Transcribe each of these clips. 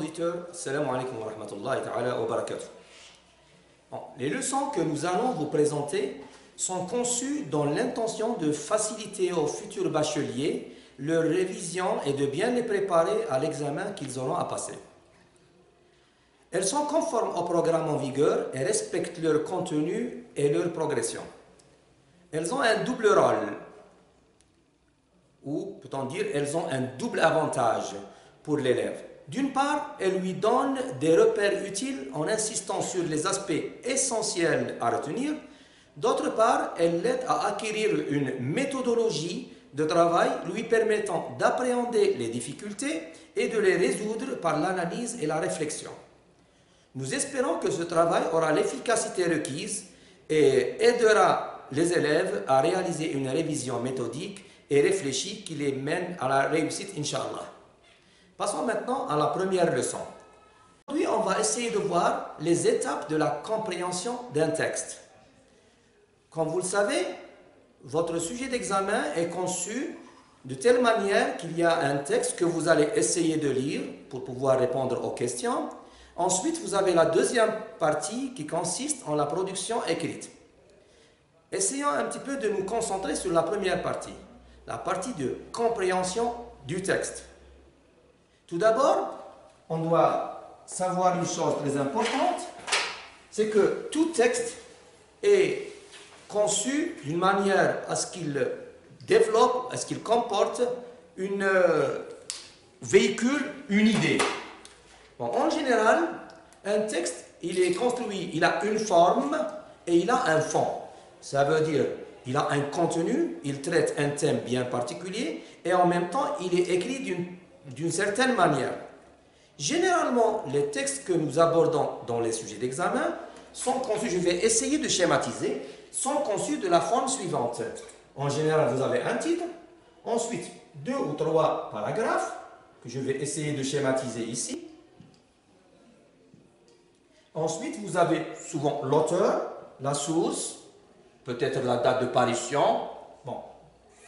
auditeurs, salam alaikum wa rahmatullahi ta'ala wa barakatuh. Les leçons que nous allons vous présenter sont conçues dans l'intention de faciliter aux futurs bacheliers leur révision et de bien les préparer à l'examen qu'ils auront à passer. Elles sont conformes au programme en vigueur et respectent leur contenu et leur progression. Elles ont un double rôle, ou peut-on dire, elles ont un double avantage pour l'élève. D'une part, elles lui donnent des repères utiles en insistant sur les aspects essentiels à retenir. D'autre part, elles l'aident à acquérir une méthodologie de travail lui permettant d'appréhender les difficultés et de les résoudre par l'analyse et la réflexion. Nous espérons que ce travail aura l'efficacité requise et aidera les élèves à réaliser une révision méthodique et réfléchie qui les mène à la réussite, Inch'Allah. Passons maintenant à la première leçon. Aujourd'hui, on va essayer de voir les étapes de la compréhension d'un texte. Comme vous le savez, votre sujet d'examen est conçu de telle manière qu'il y a un texte que vous allez essayer de lire pour pouvoir répondre aux questions. Ensuite, vous avez la deuxième partie qui consiste en la production écrite. Essayons un petit peu de nous concentrer sur la première partie, la partie de compréhension du texte. Tout d'abord, on doit savoir une chose très importante, c'est que tout texte est conçu d'une manière à ce qu'il développe, à ce qu'il comporte véhicule une idée. Bon, en général, un texte, il est construit, il a une forme et il a un fond. Ça veut dire, il a un contenu, il traite un thème bien particulier et en même temps, il est écrit d'une certaine manière. Généralement, les textes que nous abordons dans les sujets d'examen sont conçus, je vais essayer de schématiser, sont conçus de la forme suivante. En général, vous avez un titre, ensuite 2 ou 3 paragraphes, que je vais essayer de schématiser ici. Ensuite, vous avez souvent l'auteur, la source, peut-être la date de parution, bon,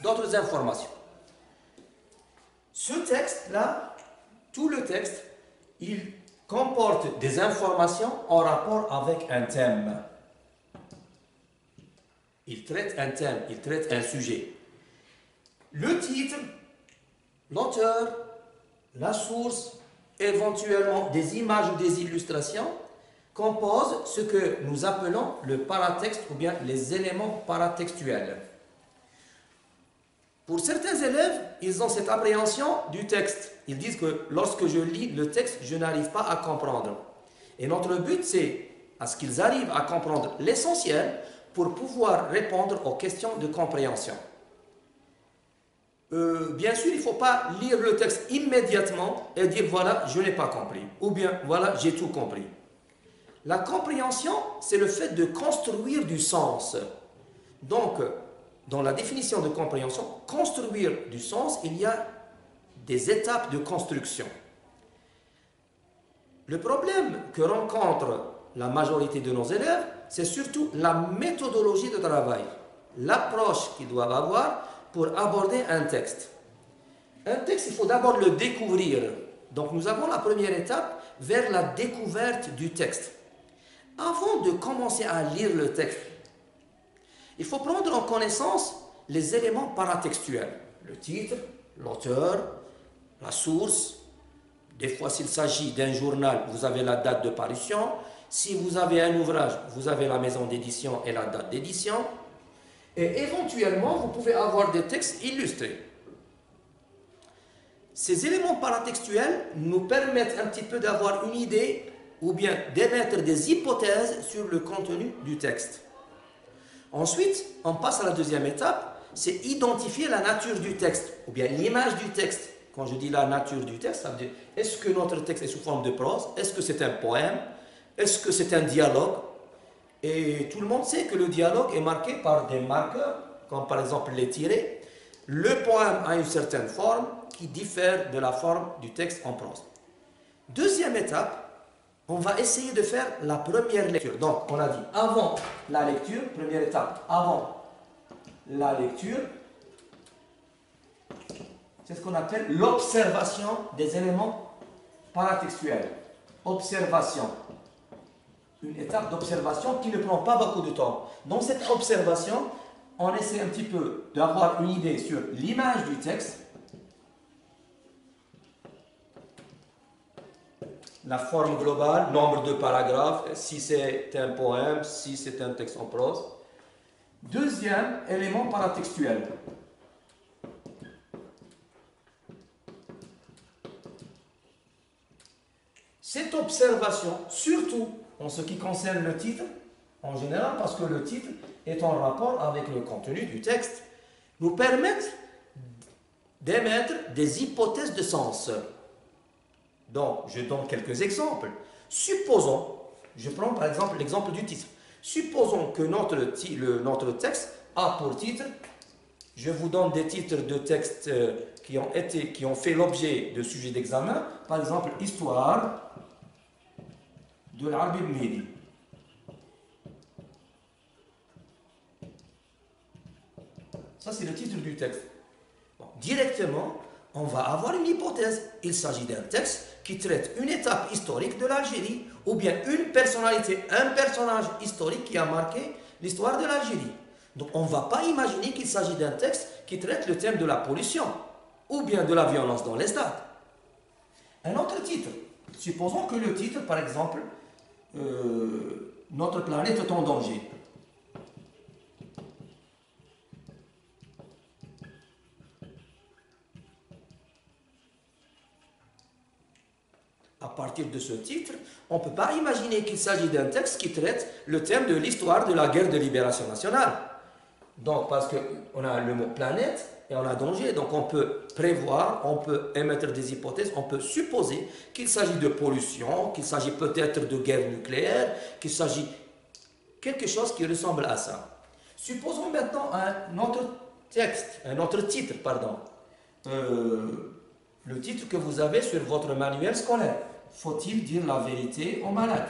d'autres informations. Ce texte-là, tout le texte, il comporte des informations en rapport avec un thème. Il traite un thème, il traite un sujet. Le titre, l'auteur, la source, éventuellement des images ou des illustrations, composent ce que nous appelons le paratexte ou bien les éléments paratextuels. Pour certains élèves, ils ont cette appréhension du texte. Ils disent que lorsque je lis le texte, je n'arrive pas à comprendre. Et notre but, c'est à ce qu'ils arrivent à comprendre l'essentiel pour pouvoir répondre aux questions de compréhension. Bien sûr, il ne faut pas lire le texte immédiatement et dire « voilà, je n'ai pas compris » ou bien « voilà, j'ai tout compris ». La compréhension, c'est le fait de construire du sens. Donc, dans la définition de compréhension, construire du sens, il y a des étapes de construction. Le problème que rencontre la majorité de nos élèves, c'est surtout la méthodologie de travail, l'approche qu'ils doivent avoir pour aborder un texte. Un texte, il faut d'abord le découvrir. Donc, nous avons la première étape vers la découverte du texte. Avant de commencer à lire le texte, il faut prendre en connaissance les éléments paratextuels. Le titre, l'auteur, la source. Des fois, s'il s'agit d'un journal, vous avez la date de parution. Si vous avez un ouvrage, vous avez la maison d'édition et la date d'édition. Et éventuellement, vous pouvez avoir des textes illustrés. Ces éléments paratextuels nous permettent un petit peu d'avoir une idée ou bien d'émettre des hypothèses sur le contenu du texte. Ensuite, on passe à la deuxième étape, c'est identifier la nature du texte, ou bien l'image du texte. Quand je dis la nature du texte, ça veut dire, est-ce que notre texte est sous forme de prose? Est-ce que c'est un poème? Est-ce que c'est un dialogue? Et tout le monde sait que le dialogue est marqué par des marqueurs, comme par exemple les tirets. Le poème a une certaine forme qui diffère de la forme du texte en prose. Deuxième étape, on va essayer de faire la première lecture. Donc, on a dit avant la lecture, première étape, avant la lecture, c'est ce qu'on appelle l'observation des éléments paratextuelle. Observation. Une étape d'observation qui ne prend pas beaucoup de temps. Dans cette observation, on essaie un petit peu d'avoir une idée sur l'image du texte, la forme globale, nombre de paragraphes, si c'est un poème, si c'est un texte en prose. Deuxième élément paratextuel. Cette observation, surtout en ce qui concerne le titre, en général, parce que le titre est en rapport avec le contenu du texte, nous permettent d'émettre des hypothèses de sens. Donc, je donne quelques exemples. Supposons, je prends par exemple l'exemple du titre. Supposons que notre texte a pour titre, je vous donne des titres de textes qui ont fait l'objet de sujets d'examen, par exemple, Histoire de l'Arabi Mehdi. Ça, c'est le titre du texte. Bon, directement, on va avoir une hypothèse. Il s'agit d'un texte qui traite une étape historique de l'Algérie, ou bien une personnalité, un personnage historique qui a marqué l'histoire de l'Algérie. Donc on ne va pas imaginer qu'il s'agit d'un texte qui traite le thème de la pollution, ou bien de la violence dans les stades. Un autre titre. Supposons que le titre, par exemple, Notre planète est en danger. À partir de ce titre, on ne peut pas imaginer qu'il s'agit d'un texte qui traite le thème de l'histoire de la guerre de libération nationale. Donc, parce qu'on a le mot planète et on a danger, donc on peut prévoir, on peut émettre des hypothèses, on peut supposer qu'il s'agit de pollution, qu'il s'agit peut-être de guerre nucléaire, qu'il s'agit quelque chose qui ressemble à ça. Supposons maintenant un autre texte, un autre titre, pardon. Le titre que vous avez sur votre manuel scolaire. Faut-il dire la vérité aux malades?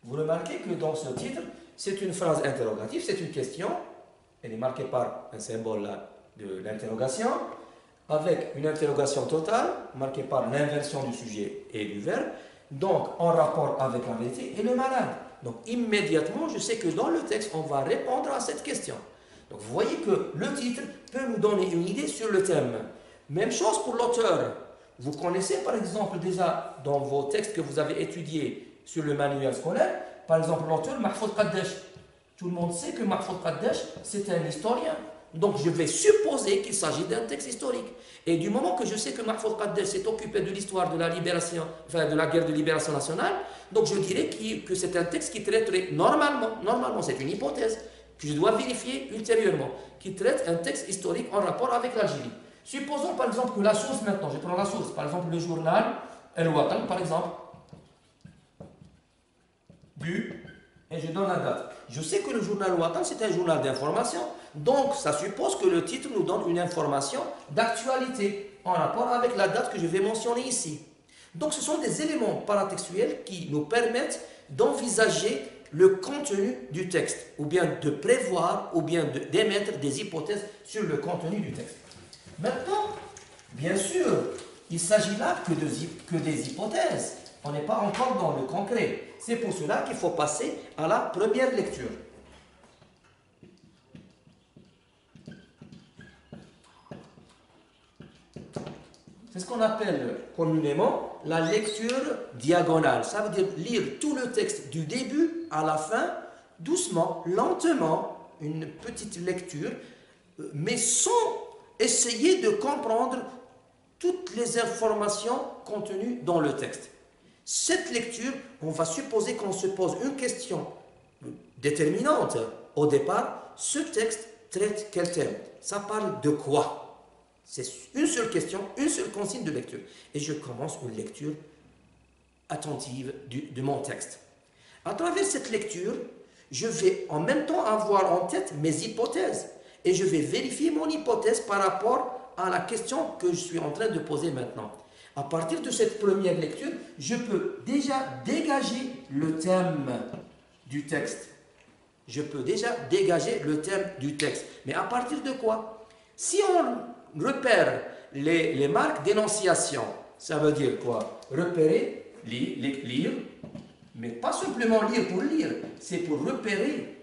Vous remarquez que dans ce titre, c'est une phrase interrogative, c'est une question. Elle est marquée par un symbole là, de l'interrogation, avec une interrogation totale, marquée par l'inversion du sujet et du verbe, donc en rapport avec la vérité et le malade. Donc immédiatement, je sais que dans le texte, on va répondre à cette question. Donc vous voyez que le titre peut nous donner une idée sur le thème. Même chose pour l'auteur. Vous connaissez par exemple déjà dans vos textes que vous avez étudiés sur le manuel scolaire, par exemple l'auteur Mahfouz Qaddash. Tout le monde sait que Mahfouz Qaddash, c'est un historien. Donc je vais supposer qu'il s'agit d'un texte historique. Et du moment que je sais que Mahfouz Qaddash s'est occupé de l'histoire de la libération, enfin de la guerre de libération nationale, donc je dirais que c'est un texte qui traiterait normalement c'est une hypothèse que je dois vérifier ultérieurement, qui traite un texte historique en rapport avec l'Algérie. Supposons par exemple que la source maintenant, je prends la source, par exemple le journal El Watan, par exemple, et je donne la date. Je sais que le journal El Watan, c'est un journal d'information, donc ça suppose que le titre nous donne une information d'actualité en rapport avec la date que je vais mentionner ici. Donc ce sont des éléments paratextuels qui nous permettent d'envisager le contenu du texte, ou bien de prévoir, ou bien d'émettre des hypothèses sur le contenu du texte. Maintenant, bien sûr, il s'agit là que des hypothèses. On n'est pas encore dans le concret. C'est pour cela qu'il faut passer à la première lecture. C'est ce qu'on appelle communément la lecture diagonale. Ça veut dire lire tout le texte du début à la fin, doucement, lentement, une petite lecture, mais sans essayer de comprendre toutes les informations contenues dans le texte. Cette lecture, on va supposer qu'on se pose une question déterminante. Au départ, ce texte traite quel thème? Ça parle de quoi? C'est une seule question, une seule consigne de lecture. Et je commence une lecture attentive de mon texte. À travers cette lecture, je vais en même temps avoir en tête mes hypothèses. Et je vais vérifier mon hypothèse par rapport à la question que je suis en train de poser maintenant. À partir de cette première lecture, je peux déjà dégager le thème du texte. je peux déjà dégager le thème du texte. Mais à partir de quoi? Si on repère les marques d'énonciation, ça veut dire quoi? Repérer, lire, mais pas simplement lire pour lire, c'est pour repérer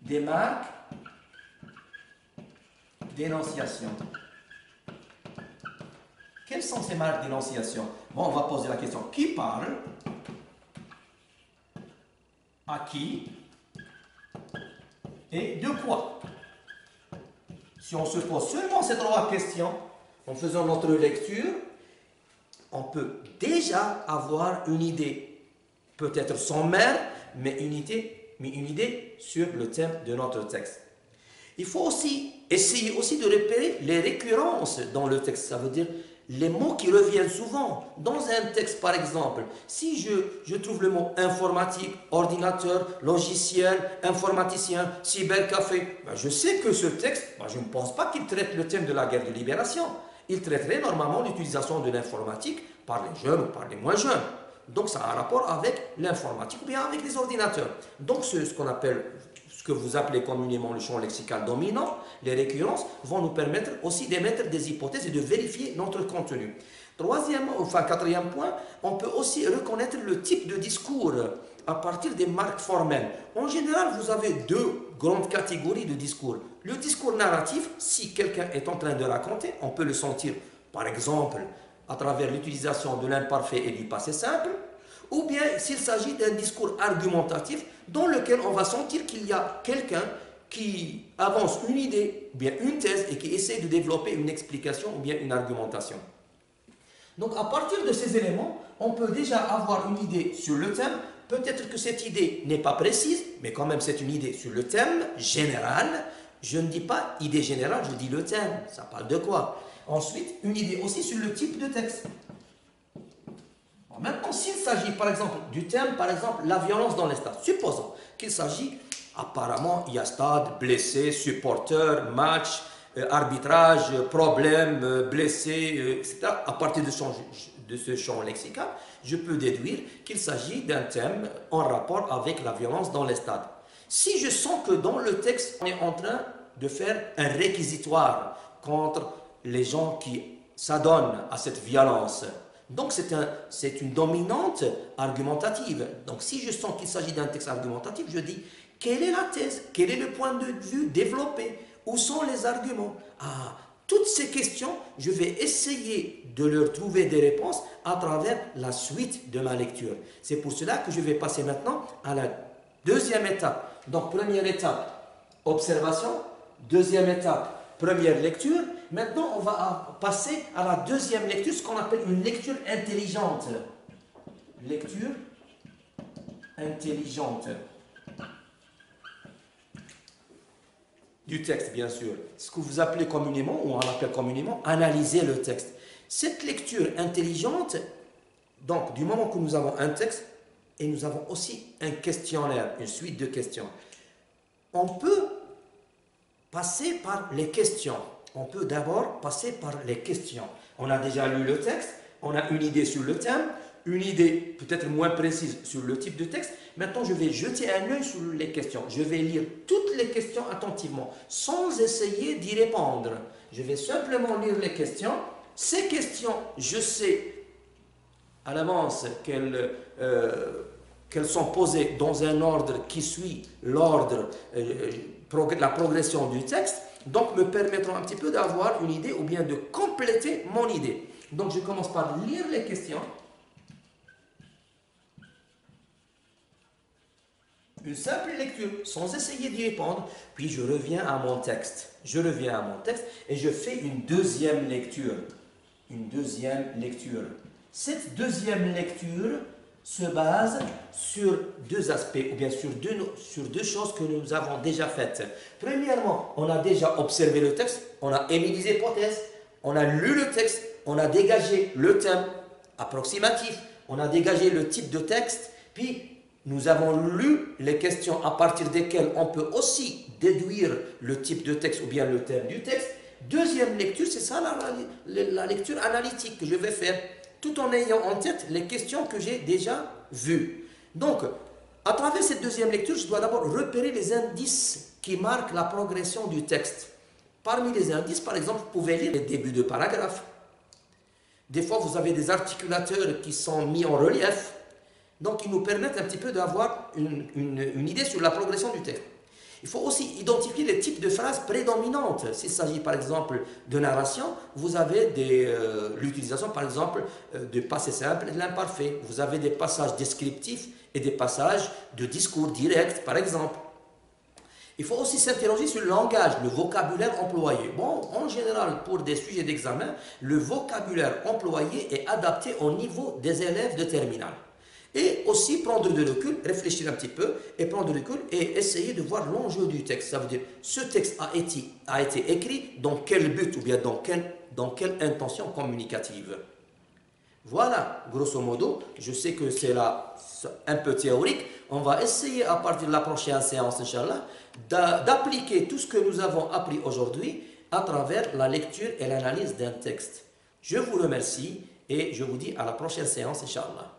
des marques d'énonciation. Quelles sont ces marques d'énonciation? Bon, on va poser la question. Qui parle? À qui? Et de quoi? Si on se pose seulement ces trois questions, en faisant notre lecture, on peut déjà avoir une idée, peut-être sommaire, mais une idée sur le thème de notre texte. Il faut aussi essayer de repérer les récurrences dans le texte, ça veut dire les mots qui reviennent souvent. Dans un texte, par exemple, si je trouve le mot informatique, ordinateur, logiciel, informaticien, cybercafé, ben je sais que ce texte, ben je ne pense pas qu'il traite le thème de la guerre de libération. Il traiterait normalement l'utilisation de l'informatique par les jeunes ou par les moins jeunes. Donc ça a un rapport avec l'informatique ou bien avec les ordinateurs. Donc ce qu'on appelle, ce que vous appelez communément le champ lexical dominant, les récurrences vont nous permettre aussi d'émettre des hypothèses et de vérifier notre contenu. Quatrième point, on peut aussi reconnaître le type de discours à partir des marques formelles. En général, vous avez deux grandes catégories de discours. Le discours narratif, si quelqu'un est en train de raconter, on peut le sentir, par exemple, à travers l'utilisation de l'imparfait et du passé simple, ou bien s'il s'agit d'un discours argumentatif dans lequel on va sentir qu'il y a quelqu'un qui avance une idée, ou bien une thèse, et qui essaie de développer une explication ou bien une argumentation. Donc à partir de ces éléments, on peut déjà avoir une idée sur le thème. Peut-être que cette idée n'est pas précise, mais quand même c'est une idée sur le thème général. Je ne dis pas idée générale, je dis le thème. Ça parle de quoi? Ensuite, une idée aussi sur le type de texte. Bon, maintenant, s'il s'agit par exemple du thème, par exemple, la violence dans les stades, supposons qu'il s'agit, apparemment, il y a stade, blessé, supporter, match, arbitrage, problème, blessé, etc. À partir de ce champ lexical, je peux déduire qu'il s'agit d'un thème en rapport avec la violence dans les stades. Si je sens que dans le texte, on est en train de faire un réquisitoire contre les gens qui s'adonnent à cette violence, donc c'est une dominante argumentative. Donc si je sens qu'il s'agit d'un texte argumentatif, je dis quelle est la thèse, quel est le point de vue développé, où sont les arguments. Toutes ces questions, je vais essayer de leur trouver des réponses à travers la suite de ma lecture. C'est pour cela que je vais passer maintenant à la deuxième étape. Donc première étape, observation. Deuxième étape, première lecture. Maintenant, on va passer à la deuxième lecture, ce qu'on appelle une lecture intelligente. Lecture intelligente. Du texte, bien sûr. Ce que vous appelez communément, ou on appelle communément, analyser le texte. Cette lecture intelligente, donc du moment que nous avons un texte, et nous avons aussi un questionnaire, une suite de questions, on peut passer par les questions. On peut d'abord passer par les questions. On a déjà lu le texte, on a une idée sur le thème, une idée peut-être moins précise sur le type de texte. Maintenant, je vais jeter un œil sur les questions. Je vais lire toutes les questions attentivement, sans essayer d'y répondre. Je vais simplement lire les questions. Ces questions, je sais à l'avance qu'elles sont posées dans un ordre qui suit l'ordre, la progression du texte, donc me permettront un petit peu d'avoir une idée ou bien de compléter mon idée. Donc je commence par lire les questions. Une simple lecture, sans essayer d'y répondre, puis je reviens à mon texte. Je reviens à mon texte et je fais une deuxième lecture. Une deuxième lecture. Cette deuxième lecture se base sur deux aspects, ou bien sur deux choses que nous avons déjà faites. Premièrement, on a déjà observé le texte, on a émis des hypothèses, on a lu le texte, on a dégagé le thème approximatif, on a dégagé le type de texte, puis nous avons lu les questions à partir desquelles on peut aussi déduire le type de texte ou bien le thème du texte. Deuxième lecture, c'est ça la lecture analytique que je vais faire, tout en ayant en tête les questions que j'ai déjà vues. Donc, À travers cette deuxième lecture, je dois d'abord repérer les indices qui marquent la progression du texte. Parmi les indices, par exemple, vous pouvez lire les débuts de paragraphes. Des fois, vous avez des articulateurs qui sont mis en relief. Donc, ils nous permettent un petit peu d'avoir une idée sur la progression du texte. Il faut aussi identifier les types de phrases prédominantes. S'il s'agit par exemple de narration, vous avez l'utilisation par exemple de passé simple et de l'imparfait. Vous avez des passages descriptifs et des passages de discours direct par exemple. Il faut aussi s'interroger sur le langage, le vocabulaire employé. Bon, en général, pour des sujets d'examen, le vocabulaire employé est adapté au niveau des élèves de terminale. Et aussi prendre de recul, réfléchir un petit peu et prendre de recul et essayer de voir l'enjeu du texte. Ça veut dire, ce texte a été écrit dans quel but ou bien dans quelle intention communicative. Voilà, grosso modo, je sais que c'est là un peu théorique. On va essayer à partir de la prochaine séance, Inch'Allah, d'appliquer tout ce que nous avons appris aujourd'hui à travers la lecture et l'analyse d'un texte. Je vous remercie et je vous dis à la prochaine séance, Inch'Allah.